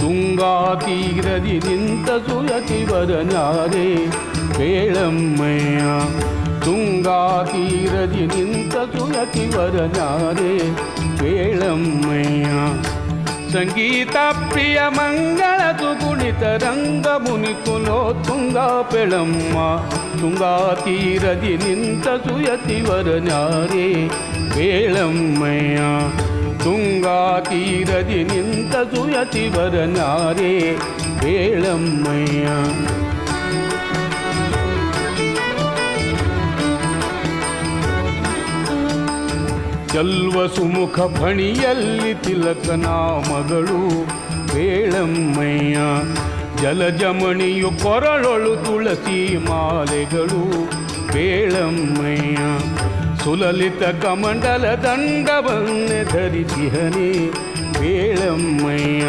ತುಂಗಾ ತೀರದಿ ನಿಂತ ಸುಯತಿವರನಾರೆ ಕೇಳಮ್ಮಯ್ಯ ತುಂಗಾ ತೀರದಿ ನಿಂತ ಸುಯತಿವರನಾರೆ ಕೇಳಮ್ಮಯ್ಯ ಸಂಗೀತ ಪ್ರಿಯ ಮಂಗಳದು ಕುಣಿತ ರಂಗ ಮುನಿಕುಲೋ ತುಂಗಾ ಪೆಳಮ್ಮ ತುಂಗಾ ತೀರದಿ ನಿಂತ ಸುಯತಿವರನಾರೆ ಕೇಳಮ್ಮಯ್ಯ ತುಂಗಾ ತೀರದಿ ನಿಂತ ಸುಯತಿವರನಾರೆ ಕೇಳಮ್ಮಯ್ಯ ಚಲ್ವ ಸುಮುಖ ಫಣಿಯಲ್ಲಿ ತಿಲಕನ ಮಗಳು ಕೇಳಮ್ಮಯ್ಯ ಜಲಜಮಣಿಯು ಕೊರಳೊಳು ತುಳಸಿ ಮಾಲೆಗಳು ಕೇಳಮ್ಮಯ್ಯ ಸುಲಲಿತ ಕಮಂಡಲ ದಂಡವನ್ನೇ ಧರಿಸಿಹನೆ ಕೇಳಮ್ಮಯ್ಯ